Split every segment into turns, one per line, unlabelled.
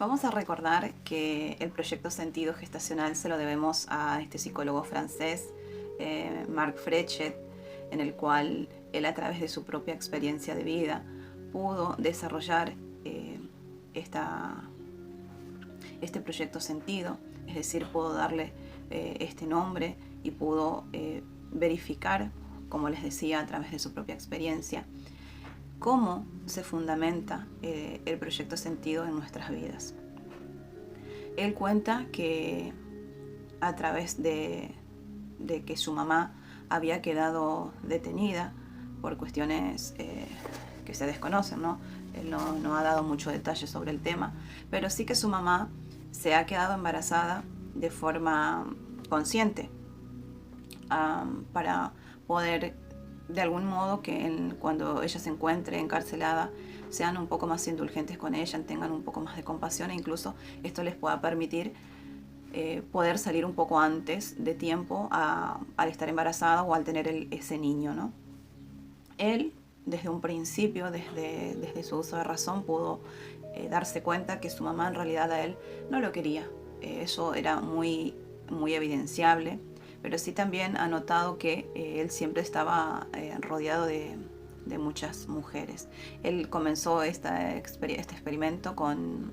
Vamos a recordar que el proyecto Sentido Gestacional se lo debemos a este psicólogo francés, Marc Frechet, en el cual él, a través de su propia experiencia de vida, pudo desarrollar este proyecto Sentido, es decir, pudo darle este nombre y pudo verificar, como les decía, a través de su propia experiencia, cómo se fundamenta el proyecto Sentido en nuestras vidas. Él cuenta que a través de que su mamá había quedado detenida por cuestiones que se desconocen, ¿no? Él no ha dado mucho detalle sobre el tema, pero sí que su mamá se ha quedado embarazada de forma consciente, para poder, de algún modo, que cuando ella se encuentre encarcelada, sean un poco más indulgentes con ella, tengan un poco más de compasión, e incluso esto les pueda permitir poder salir un poco antes de tiempo al estar embarazada o al tener ese niño, ¿no? Él, desde un principio, desde su uso de razón, pudo darse cuenta que su mamá en realidad a él no lo quería. Eso era muy, muy evidenciable, pero sí también ha notado que él siempre estaba rodeado de muchas mujeres. Él comenzó este experimento con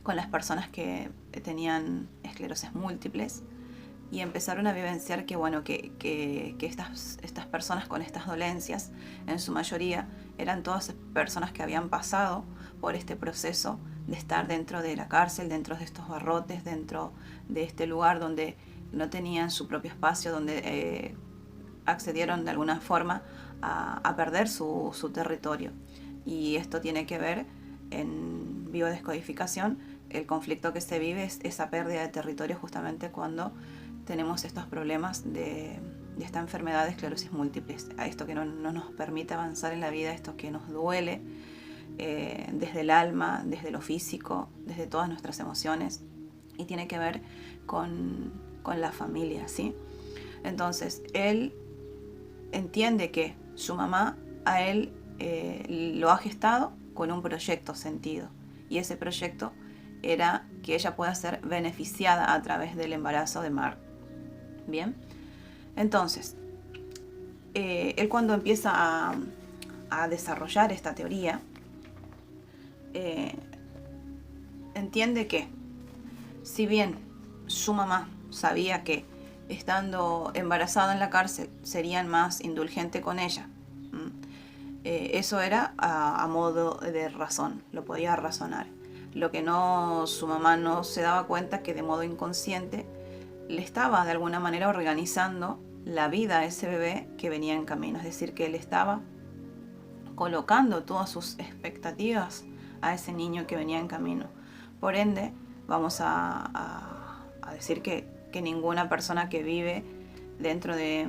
las personas que tenían esclerosis múltiples, y empezaron a vivenciar que estas personas con estas dolencias, en su mayoría, eran todas personas que habían pasado por este proceso de estar dentro de la cárcel, dentro de estos barrotes, dentro de este lugar donde no tenían su propio espacio, donde accedieron de alguna forma a perder su territorio. Y esto tiene que ver, en biodescodificación, el conflicto que se vive es esa pérdida de territorio justamente cuando tenemos estos problemas de esta enfermedad de esclerosis múltiple, a esto que no nos permite avanzar en la vida, esto que nos duele desde el alma, desde lo físico, desde todas nuestras emociones, y tiene que ver con la familia, ¿sí? Entonces, él entiende que su mamá a él lo ha gestado con un proyecto Sentido, y ese proyecto era que ella pueda ser beneficiada a través del embarazo de Marc. Bien, entonces, él, cuando empieza a desarrollar esta teoría, entiende que, si bien su mamá sabía que estando embarazada en la cárcel serían más indulgentes con ella, eso era a modo de razón, lo podía razonar. Lo que su mamá no se daba cuenta, que de modo inconsciente le estaba de alguna manera organizando la vida a ese bebé que venía en camino. Es decir, que él estaba colocando todas sus expectativas a ese niño que venía en camino. Por ende, vamos a decir que ninguna persona que vive dentro de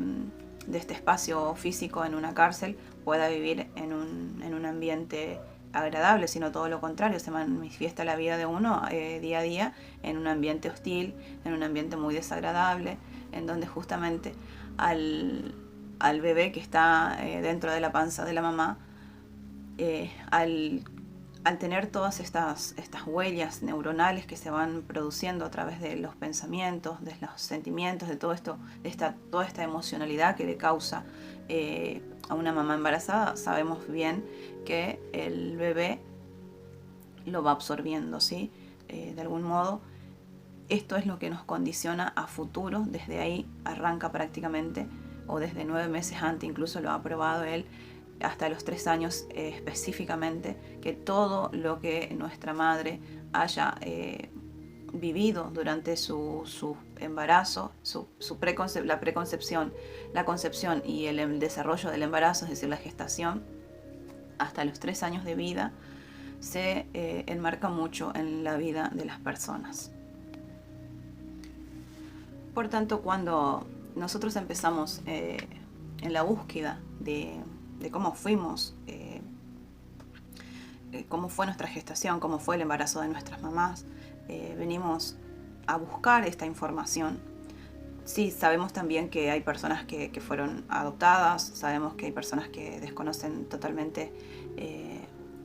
este espacio físico en una cárcel pueda vivir en un ambiente agradable, sino todo lo contrario, se manifiesta la vida de uno día a día en un ambiente hostil, en un ambiente muy desagradable, en donde justamente al bebé que está dentro de la panza de la mamá, al tener todas estas huellas neuronales que se van produciendo a través de los pensamientos, de los sentimientos, de todo esto, toda esta emocionalidad que le causa a una mamá embarazada, sabemos bien que el bebé lo va absorbiendo, ¿sí? De algún modo, esto es lo que nos condiciona a futuro. Desde ahí arranca prácticamente, o desde 9 meses antes, incluso lo ha probado él, hasta los 3 años específicamente, que todo lo que nuestra madre haya vivido durante su embarazo, la preconcepción, la concepción y el desarrollo del embarazo, es decir, la gestación, hasta los 3 años de vida, se enmarca mucho en la vida de las personas. Por tanto, cuando nosotros empezamos en la búsqueda de cómo fuimos, cómo fue nuestra gestación, cómo fue el embarazo de nuestras mamás, venimos a buscar esta información. Sí, sabemos también que hay personas que fueron adoptadas, sabemos que hay personas que desconocen totalmente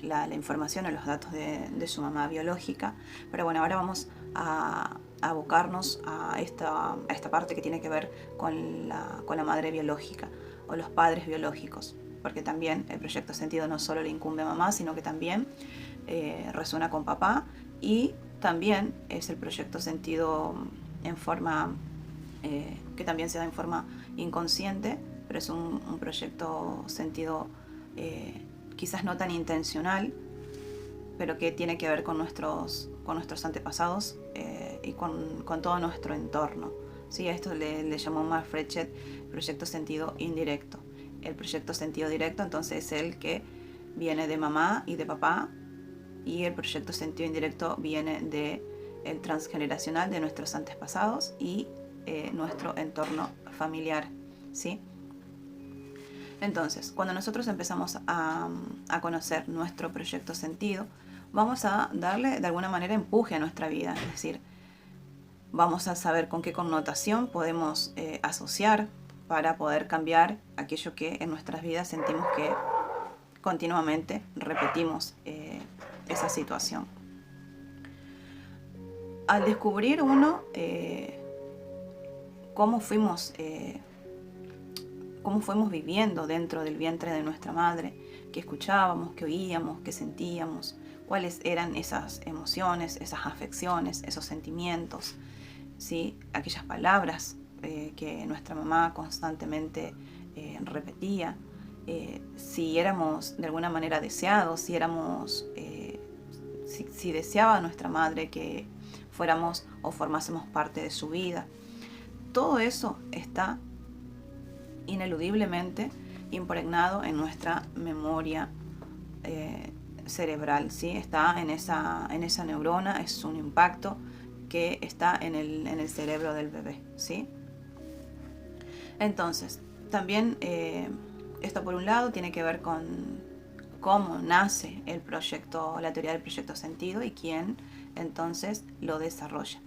la información o los datos de su mamá biológica. Pero bueno, ahora vamos a abocarnos a esta parte que tiene que ver con la madre biológica o los padres biológicos, porque también el proyecto sentido no solo le incumbe a mamá, sino que también resuena con papá, y también es el proyecto sentido en forma que también se da en forma inconsciente, pero es un proyecto sentido quizás no tan intencional, pero que tiene que ver con nuestros antepasados y con todo nuestro entorno. ¿Sí? A esto le llamó Mark Frechet proyecto sentido indirecto. El proyecto sentido directo entonces es el que viene de mamá y de papá, y el proyecto sentido indirecto viene de el transgeneracional de nuestros antepasados y nuestro entorno familiar, ¿sí? Entonces, cuando nosotros empezamos a conocer nuestro proyecto sentido, vamos a darle de alguna manera empuje a nuestra vida, es decir, vamos a saber con qué connotación podemos asociar para poder cambiar aquello que en nuestras vidas sentimos que continuamente repetimos esa situación. Al descubrir uno cómo fuimos viviendo dentro del vientre de nuestra madre, qué escuchábamos, qué oíamos, qué sentíamos, cuáles eran esas emociones, esas afecciones, esos sentimientos, ¿sí? Aquellas palabras que nuestra mamá constantemente repetía, si éramos de alguna manera deseados, si deseaba nuestra madre que fuéramos o formásemos parte de su vida. Todo eso está ineludiblemente impregnado en nuestra memoria cerebral, ¿sí? Está en esa neurona, es un impacto que está en el cerebro del bebé, ¿sí? Entonces, también esto por un lado tiene que ver con cómo nace la teoría del proyecto sentido y quién entonces lo desarrolla.